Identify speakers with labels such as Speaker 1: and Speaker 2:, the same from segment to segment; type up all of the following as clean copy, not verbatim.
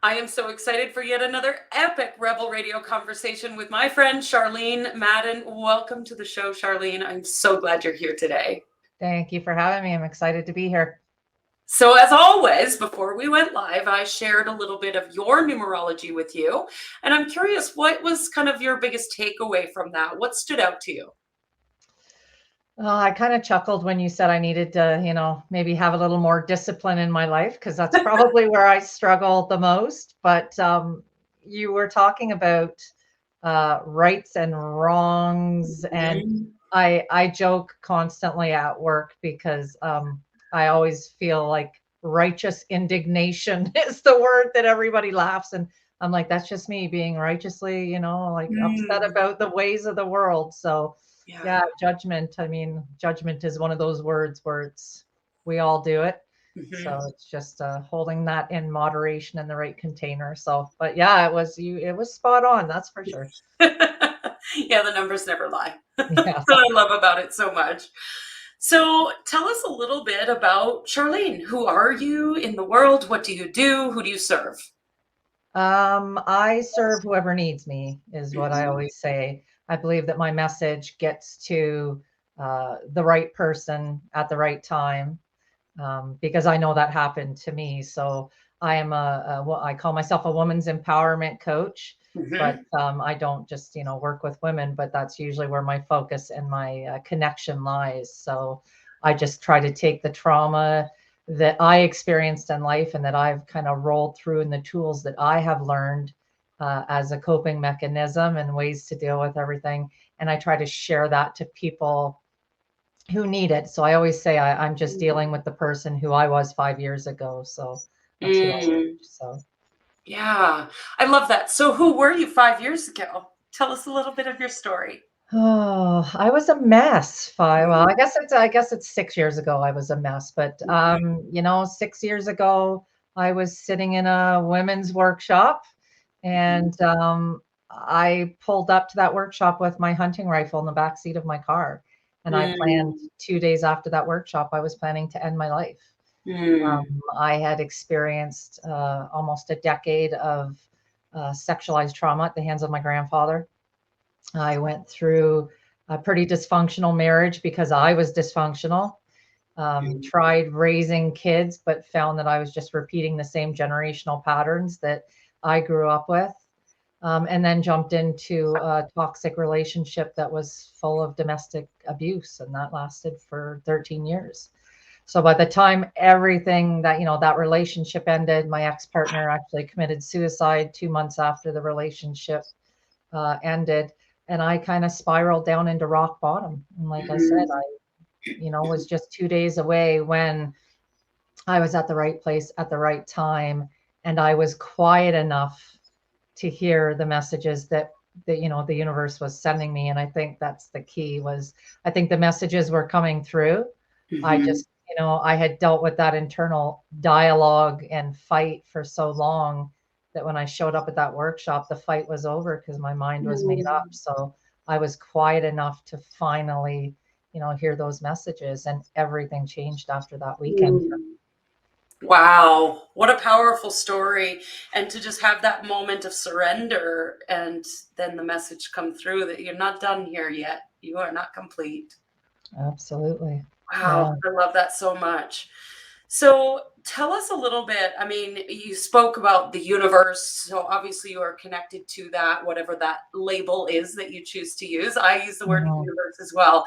Speaker 1: I am so excited for yet another epic Rebel Radio conversation with my friend Charlene Madden. Welcome to the show, Charlene. I'm so glad you're here today.
Speaker 2: Thank you for having me. I'm excited to be here.
Speaker 1: So, as always, before we went live, I shared a little bit of your numerology with you. And I'm curious, what was kind of your biggest takeaway from that? What stood out to you?
Speaker 2: I kind of chuckled when you said I needed to, maybe have a little more discipline in my life because that's probably where I struggle the most. But you were talking about rights and wrongs, and
Speaker 1: Mhm.
Speaker 2: I joke constantly at work because I always feel like righteous indignation is the word that everybody laughs, and I'm like, that's just me being righteously, like upset
Speaker 1: Mm,
Speaker 2: about the ways of the world. So
Speaker 1: yeah.
Speaker 2: yeah, judgment. I mean, judgment is one of those words where we all do it. So
Speaker 1: Mhm.
Speaker 2: it's just holding that in moderation in the right container. So, but yeah, it was spot on. That's for sure.
Speaker 1: Yeah, the numbers never lie.
Speaker 2: Yeah.
Speaker 1: That's what I love about it so much. So tell us a little bit about Charlene. Who are you in the world? What do you do? Who do you serve?
Speaker 2: I serve whoever needs me, is what I
Speaker 1: Mhm.
Speaker 2: always say. I believe that my message gets to the right person at the right time, because I know that happened to me. So I am I call myself a woman's empowerment coach, but
Speaker 1: Mhm.
Speaker 2: I don't just work with women, but that's usually where my focus and my connection lies. So I just try to take the trauma that I experienced in life and that I've kind of rolled through, and the tools that I have learned as a coping mechanism and ways to deal with everything, and I try to share that to people who need it. So I always say I'm just dealing with the person who I was 5 years ago. So that's who I reach.
Speaker 1: Mm,
Speaker 2: So,
Speaker 1: yeah, I love that. So, who were you 5 years ago? Tell us a little bit of your story.
Speaker 2: oh, I was a mess. Well,
Speaker 1: Mm,
Speaker 2: I guess it's 6 years ago I was a mess. But
Speaker 1: mhm,
Speaker 2: 6 years ago I was sitting in a women's workshop,
Speaker 1: mhm.
Speaker 2: and I pulled up to that workshop with my hunting rifle in the back seat of my car. And I planned
Speaker 1: Mm,
Speaker 2: 2 days after that workshop, I was planning to end my life.
Speaker 1: mm,
Speaker 2: I had experienced almost a decade of sexualized trauma at the hands of my grandfather. I went through a pretty dysfunctional marriage because I was dysfunctional.
Speaker 1: mm,
Speaker 2: Tried raising kids, but found that I was just repeating the same generational patterns that I grew up with. And then jumped into a toxic relationship that was full of domestic abuse, and that lasted for 13 years. So by the time everything that relationship ended, my ex-partner actually committed suicide 2 months after the relationship ended, and I kind of spiraled down into rock bottom. And like I said,
Speaker 1: mm,
Speaker 2: was just 2 days away when I was at the right place at the right time, and I was quiet enough to hear the messages that the universe was sending me. And I think that's the key. Was I think the messages were coming through. I
Speaker 1: mhm.
Speaker 2: just, I had dealt with that internal dialogue and fight for so long that when I showed up at that workshop, the fight was over because my mind was made up.
Speaker 1: Mm.
Speaker 2: So I was quiet enough to finally, hear those messages, and everything changed after that weekend.
Speaker 1: Mm. Wow, what a powerful story. And to just have that moment of surrender and then the message come through that you're not done here yet. You are not complete.
Speaker 2: Absolutely.
Speaker 1: Wow,
Speaker 2: Yeah.
Speaker 1: I love that so much. So tell us a little bit. I mean, you spoke about the universe. So obviously you are connected to that, whatever that label is that you choose to use. I use the word
Speaker 2: Mhm.
Speaker 1: universe as well.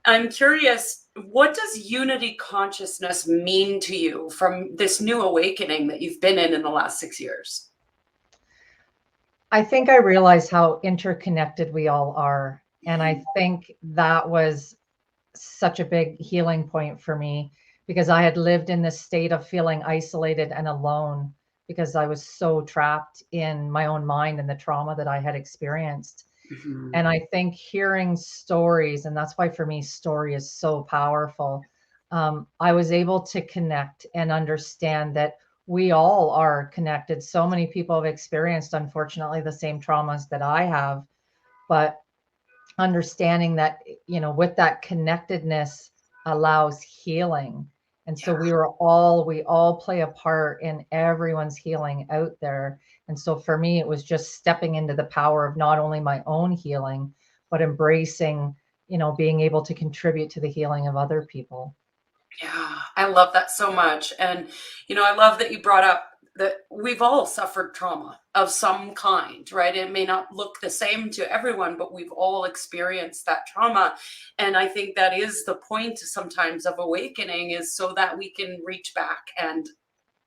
Speaker 1: I'm curious, what does unity consciousness mean to you from this new awakening that you've been in the last 6 years?
Speaker 2: I think I realized how interconnected we all are. And I think that was such a big healing point for me because I had lived in this state of feeling isolated and alone because I was so trapped in my own mind and the trauma that I had experienced.
Speaker 1: Mhm.
Speaker 2: And I think hearing stories, and that's why for me, story is so powerful. I was able to connect and understand that we all are connected. So many people have experienced, unfortunately, the same traumas that I have, but understanding that, with that connectedness allows healing. And so
Speaker 1: Yeah.
Speaker 2: we all play a part in everyone's healing out there. And so for me, it was just stepping into the power of not only my own healing, but embracing, being able to contribute to the healing of other people.
Speaker 1: Yeah, I love that so much. And, I love that you brought up that we've all suffered trauma of some kind, right? It may not look the same to everyone, but we've all experienced that trauma. And I think that is the point sometimes of awakening, is so that we can reach back and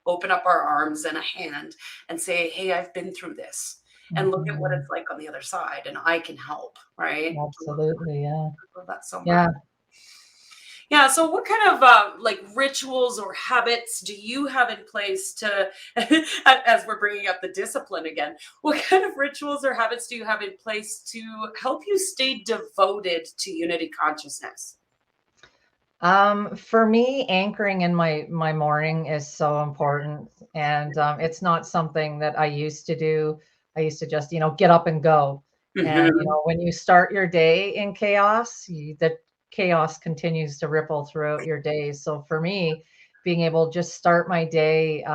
Speaker 1: open up our arms and a hand and say, hey, I've been through this. And look at what
Speaker 2: Mhm.
Speaker 1: it's like on the other side, and I can help, right?
Speaker 2: Absolutely. Yeah.
Speaker 1: I love that so much.
Speaker 2: Yeah.
Speaker 1: Yeah. So, what kind of like rituals or habits do you have in place to, as we're bringing up the discipline again, what kind of rituals or habits do you have in place to help you stay devoted to unity consciousness?
Speaker 2: For me, anchoring in my morning is so important, and it's not something that I used to do. I used to just, get up and go. And
Speaker 1: Hmm.
Speaker 2: when you start your day in chaos, the chaos continues to ripple throughout your day. So for me, being able to just start my day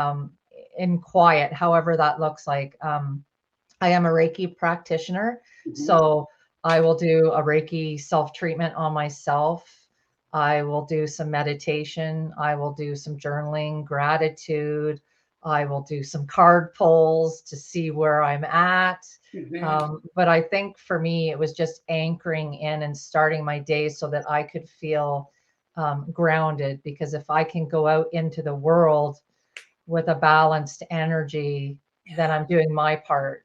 Speaker 2: in quiet, however that looks like. I am a Reiki practitioner,
Speaker 1: Hmm.
Speaker 2: so I will do a Reiki self treatment on myself. I will do some meditation. I will do some journaling, gratitude. I will do some card pulls to see where I'm at.
Speaker 1: Hmm.
Speaker 2: But I think for me, it was just anchoring in and starting my day so that I could feel grounded. Because if I can go out into the world with a balanced energy, then I'm doing my part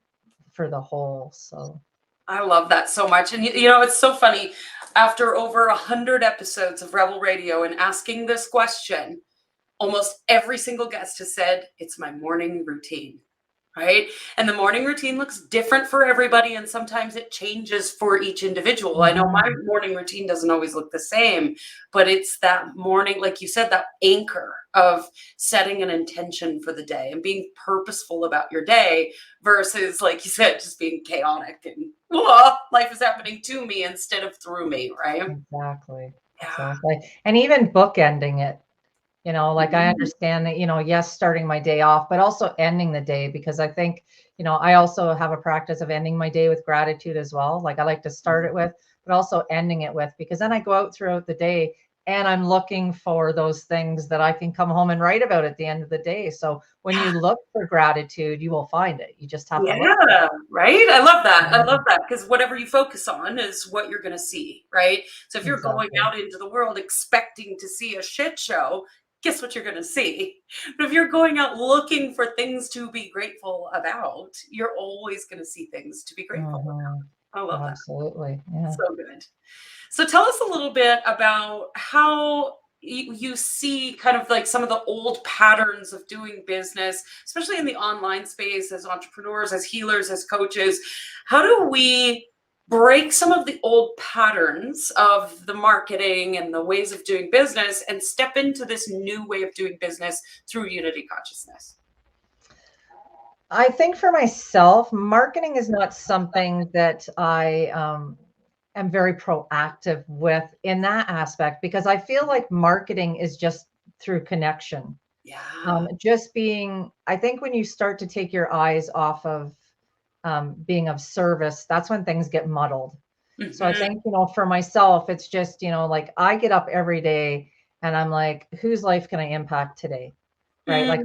Speaker 2: for the whole. So,
Speaker 1: I love that so much. And it's so funny. After over 100 episodes of Rebel Radio and asking this question, almost every single guest has said, it's my morning routine. Right. And the morning routine looks different for everybody. And sometimes it changes for each individual. I know my
Speaker 2: mhm,
Speaker 1: morning routine doesn't always look the same, but it's that morning, like you said, that anchor of setting an intention for the day and being purposeful about your day versus, like you said, just being chaotic and, oh, life is happening to me instead of through me. Right.
Speaker 2: exactly.
Speaker 1: Yeah.
Speaker 2: Exactly. And even bookending it, like I
Speaker 1: Mhm.
Speaker 2: understand that, yes, starting my day off, but also ending the day, because I think, I also have a practice of ending my day with gratitude as well. Like I like to start it with, but also ending it with, because then I go out throughout the day and I'm looking for those things that I can come home and write about at the end of the day. So when you look for gratitude, you will find it. You just have to look for
Speaker 1: Yeah, right? I love that. I love
Speaker 2: it.
Speaker 1: that because whatever you focus on is what you're going to see, right? So if you're going
Speaker 2: Exactly.
Speaker 1: out into the world expecting to see a shit show, guess what you're going to see? But if you're going out looking for things to be grateful about, you're always going to see things to be grateful
Speaker 2: Hmm.
Speaker 1: about. I love that.
Speaker 2: Absolutely. Yeah.
Speaker 1: So good. So tell us a little bit about how you see kind of like some of the old patterns of doing business, especially in the online space as entrepreneurs, as healers, as coaches. How do we break some of the old patterns of the marketing and the ways of doing business and step into this new way of doing business through unity consciousness?
Speaker 2: I think for myself, marketing is not something that I am very proactive with in that aspect, because I feel like marketing is just through connection.
Speaker 1: Yeah.
Speaker 2: Just being, I think when you start to take your eyes off of being of service, that's when things get muddled. So I
Speaker 1: Hmm.
Speaker 2: think, for myself, it's just, like I get up every day and I'm like, whose life can I impact today? Right? Like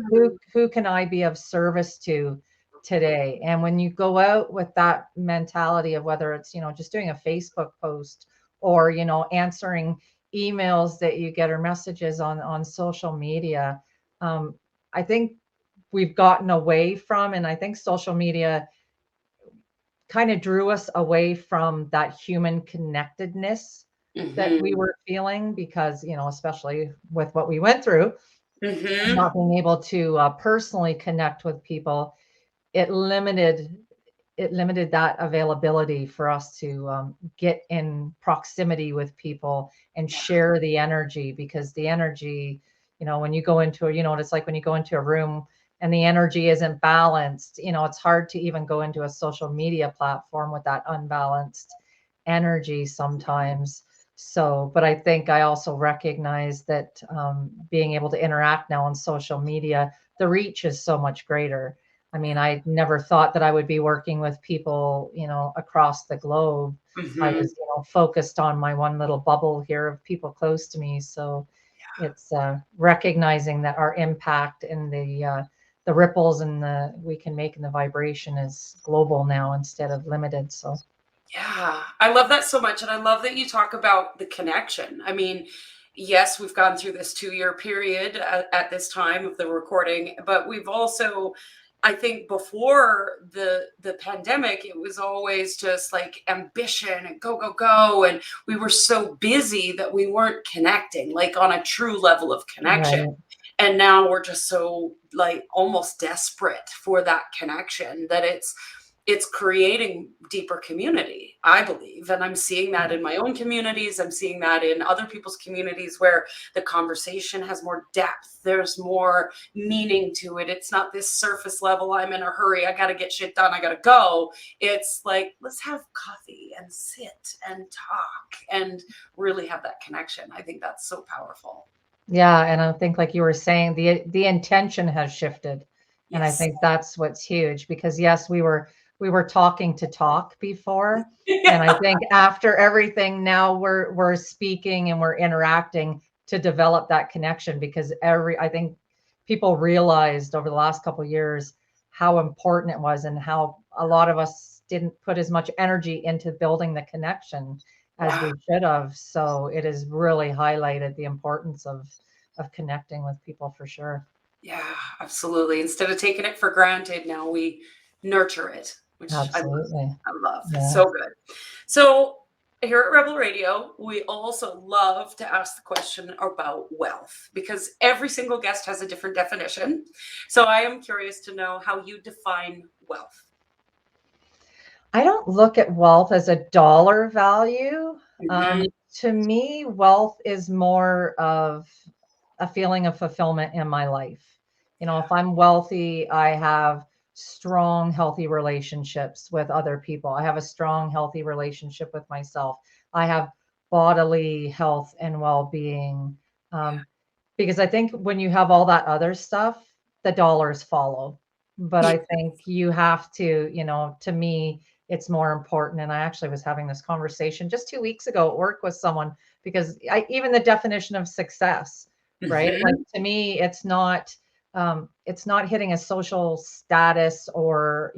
Speaker 2: who can I be of service to today? And when you go out with that mentality of whether it's, just doing a Facebook post or, answering emails that you get or messages on social media, um, I think we've gotten away from, and I think social media kind of drew us away from that human connectedness that we
Speaker 1: Hmm.
Speaker 2: were feeling, because, especially with what we went through,
Speaker 1: Hmm.
Speaker 2: not being able to personally connect with people, it limited that availability for us to get in proximity with people and
Speaker 1: Yeah.
Speaker 2: share the energy. Because the energy, when you go into a, what it's like when you go into a room and the energy isn't balanced, it's hard to even go into a social media platform with that unbalanced energy sometimes. So, but I think I also recognize that being able to interact now on social media, the reach is so much greater. I mean, I never thought that I would be working with people, across the globe. I
Speaker 1: Hmm.
Speaker 2: was, focused on my one little bubble here of people close to me. So it's recognizing that our impact and the ripples and the we can make in the vibration is global now instead of limited. So
Speaker 1: Yeah, I love that so much. And I love that you talk about the connection. I mean, yes, we've gone through this 2 year period at this time of the recording, but we've also, I think before the pandemic, it was always just like ambition and go, go, go. And we were so busy that we weren't connecting, like on a true level of connection.
Speaker 2: right.
Speaker 1: And now we're just so like almost desperate for that connection that it's creating deeper community, I believe. And I'm seeing that in my own communities. I'm seeing that in other people's communities where the conversation has more depth. There's more meaning to it. It's not this surface level, I'm in a hurry, I got to get shit done, I got to go. It's like, let's have coffee and sit and talk and really have that connection. I think that's so powerful.
Speaker 2: Yeah, and I think like you were saying, the intention has shifted. And I
Speaker 1: Yes.
Speaker 2: think that's what's huge because yes, we were talking to talk before. And I
Speaker 1: Yeah.
Speaker 2: think after everything now we're speaking and we're interacting to develop that connection because I think people realized over the last couple of years how important it was and how a lot of us didn't put as much energy into building the connection as
Speaker 1: Yeah.
Speaker 2: we should have. So it has really highlighted the importance of connecting with people for sure.
Speaker 1: Yeah, absolutely. Instead of taking it for granted, now we nurture it, which I love.
Speaker 2: Absolutely.
Speaker 1: I love.
Speaker 2: Yeah.
Speaker 1: So good. So here at Rebel Radio, we also love to ask the question about wealth because every single guest has a different definition. So I am curious to know how you define wealth.
Speaker 2: I don't look at wealth as a dollar value.
Speaker 1: Mhm.
Speaker 2: To me, wealth is more of a feeling of fulfillment in my life. If I'm wealthy, I have strong, healthy relationships with other people. I have a strong, healthy relationship with myself. I have bodily health and well being. Um, because I think when you have all that other stuff, the dollars follow. But
Speaker 1: Yeah.
Speaker 2: I think you have to, to me, it's more important. And I actually was having this conversation just 2 weeks ago at work with someone because even the definition of success, right? Like
Speaker 1: Mhm.
Speaker 2: to me, it's not hitting a social status or,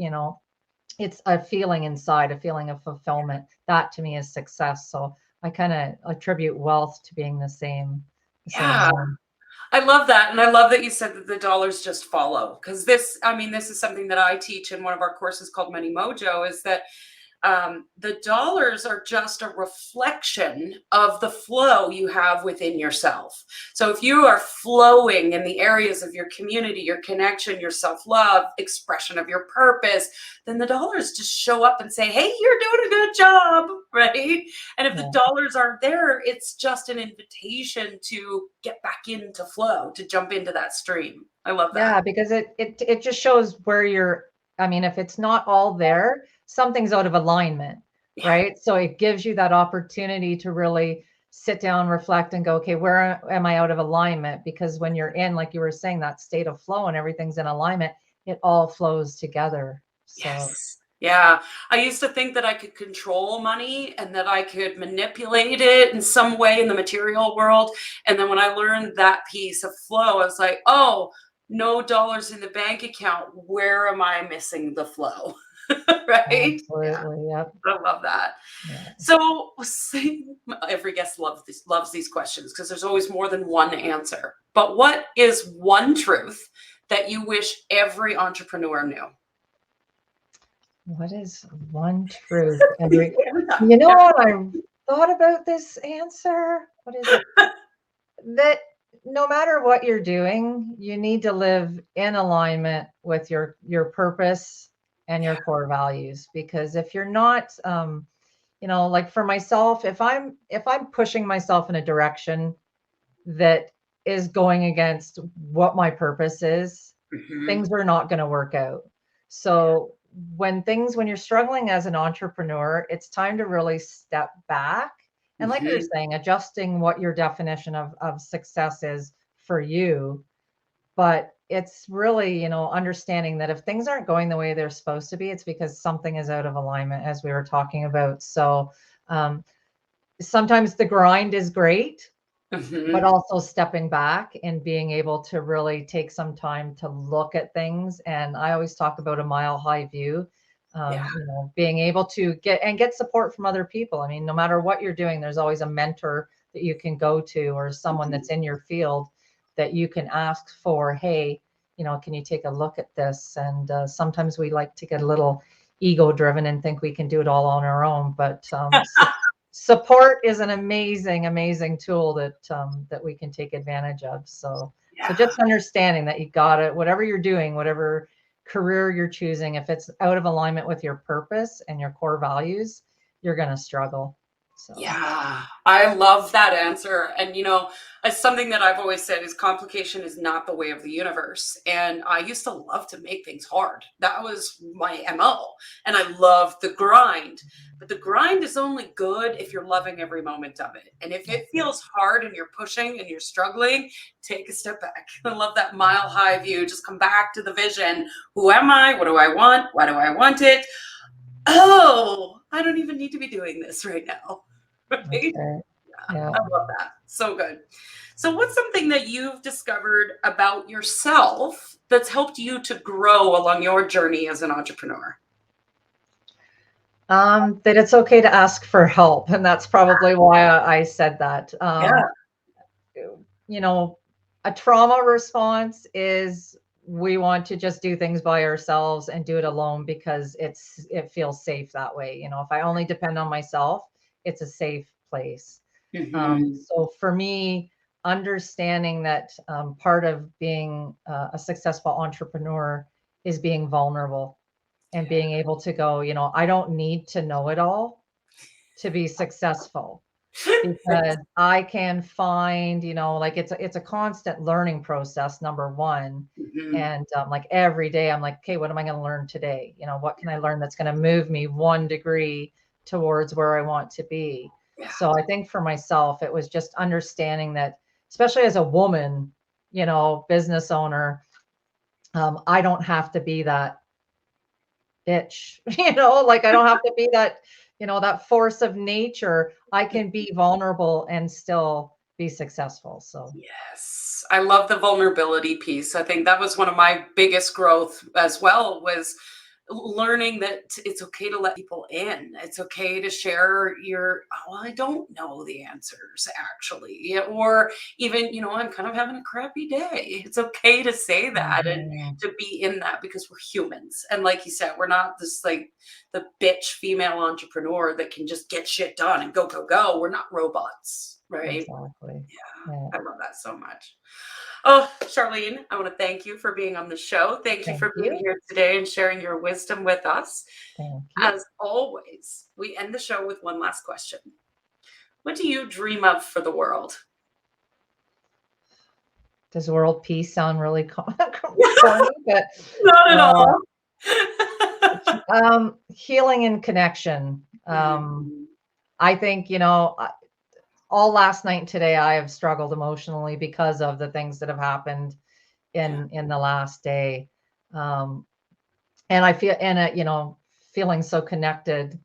Speaker 2: it's a feeling inside, a feeling of fulfillment. That to me is success. So I kind of attribute wealth to being the same
Speaker 1: Yeah.
Speaker 2: line.
Speaker 1: I love that. And I love that you said that the dollars just follow. Because this, I mean, this is something that I teach in one of our courses called Money Mojo is that the dollars are just a reflection of the flow you have within yourself. So if you are flowing in the areas of your community, your connection, your self love, expression of your purpose, then the dollars just show up and say, hey, you're doing a good job, right? And if the
Speaker 2: Yeah.
Speaker 1: dollars aren't there, it's just an invitation to get back into flow, to jump into that stream. I love that.
Speaker 2: Yeah, because it just shows where you're. I mean, if it's not all there, something's out of alignment,
Speaker 1: Yeah.
Speaker 2: right? So it gives you that opportunity to really sit down, reflect, and go, okay, where am I out of alignment? Because when you're in, like you were saying, that state of flow and everything's in alignment, it all flows together. So
Speaker 1: Yes. Yeah. I used to think that I could control money and that I could manipulate it in some way in the material world. And then when I learned that piece of flow, I was like, oh, no dollars in the bank account. Where am I missing the flow? Right? Yeah.
Speaker 2: absolutely, yep.
Speaker 1: I love that.
Speaker 2: Yeah.
Speaker 1: So every guest loves these questions because there's always more than one answer. But what is one truth that you wish every entrepreneur knew?
Speaker 2: What is one truth?
Speaker 1: Every time.
Speaker 2: You know what? I thought about this answer. What is it? That no matter what you're doing, you need to live in alignment with your purpose and your core values. Because if you're not, like for myself, if I'm pushing myself in a direction that is going against what my purpose is,
Speaker 1: Mhm.
Speaker 2: things are not going to work out. So when you're struggling as an entrepreneur, it's time to really step back And like you're
Speaker 1: Mhm.
Speaker 2: saying, adjusting what your definition of success is for you. But it's really, understanding that if things aren't going the way they're supposed to be, it's because something is out of alignment, as we were talking about. So um, sometimes the grind is great, but
Speaker 1: Mhm.
Speaker 2: also stepping back and being able to really take some time to look at things. And I always talk about a mile high view.
Speaker 1: Yeah.
Speaker 2: Being able to get support from other people. I mean, no matter what you're doing, there's always a mentor that you can go to, or someone
Speaker 1: Mhm.
Speaker 2: that's in your field that you can ask for, hey, can you take a look at this? And sometimes we like to get a little ego driven and think we can do it all on our own, but support is an amazing, amazing tool that we can take advantage of. So
Speaker 1: Yeah.
Speaker 2: just understanding that you got it, whatever you're doing, whatever career you're choosing, if it's out of alignment with your purpose and your core values, you're going to struggle. So
Speaker 1: Yeah, I love that answer. And, it's something that I've always said is complication is not the way of the universe. And I used to love to make things hard. That was my MO. And I loved the grind. But the grind is only good if you're loving every moment of it. And if it
Speaker 2: that's it.
Speaker 1: feels hard and you're pushing and you're struggling, take a step back. I love that mile high view. Just come back to the vision. Who am I? What do I want? Why do I want it? Oh, I don't even need to be doing this right now.
Speaker 2: That's
Speaker 1: Right?
Speaker 2: right. Yeah.
Speaker 1: I love that. So good. So, what's something that you've discovered about yourself that's helped you to grow along your journey as an entrepreneur?
Speaker 2: That it's okay to ask for help. And that's probably why I said that.
Speaker 1: Yeah.
Speaker 2: You know, a trauma response is we want to just do things by ourselves and do it alone because it feels safe that way. If I only depend on myself, it's a safe place.
Speaker 1: Hmm.
Speaker 2: So for me, understanding that part of being a successful entrepreneur is being vulnerable and being able to go, I don't need to know it all to be successful, because I can find, like it's a constant learning process, number one.
Speaker 1: Hmm.
Speaker 2: And like every day, I'm like, okay, what am I going to learn today? What can I learn that's going to move me 1 degree towards where I want to be?
Speaker 1: Yeah.
Speaker 2: So I think for myself, it was just understanding that, especially as a woman, business owner, I don't have to be that bitch, like I don't have to be that, that force of nature. I can be vulnerable and still be successful. So
Speaker 1: Yes. I love the vulnerability piece. I think that was one of my biggest growth as well, was learning that it's okay to let people in. It's okay to share well, I don't know the answers actually. Yeah, or even, I'm kind of having a crappy day. It's okay to say that and
Speaker 2: mhm,
Speaker 1: to be in that, because we're humans. And like you said, we're not this like the bitch female entrepreneur that can just get shit done and go, go, go. We're not robots, right?
Speaker 2: exactly.
Speaker 1: Yeah,
Speaker 2: Yeah.
Speaker 1: I love that so much. Oh, Charlene, I want to thank you for being on the show. Thank you
Speaker 2: Thank
Speaker 1: for being
Speaker 2: you.
Speaker 1: here today and sharing your wisdom with us.
Speaker 2: Thank you.
Speaker 1: As always, we end the show with one last question. What do you dream of for the world?
Speaker 2: Does world peace sound really corny? But
Speaker 1: Not at
Speaker 2: uh,
Speaker 1: all.
Speaker 2: healing and connection.
Speaker 1: Mhm.
Speaker 2: I think, all last night and today, I have struggled emotionally because of the things that have happened
Speaker 1: Yeah.
Speaker 2: in the last day. Um, and I feel, and feeling so connected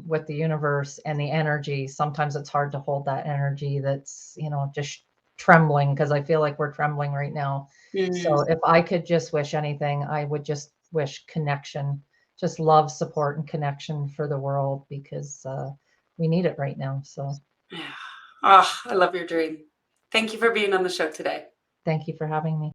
Speaker 2: with the universe and the energy. Sometimes it's hard to hold that energy that's, just trembling, because I feel like we're trembling right now. So
Speaker 1: Mhm.
Speaker 2: if I could just wish anything, I would just wish connection, just love, support, and connection for the world, because we need it right now. So
Speaker 1: Yeah. Oh, I love your dream. Thank you for being on the show today.
Speaker 2: thank you for having me.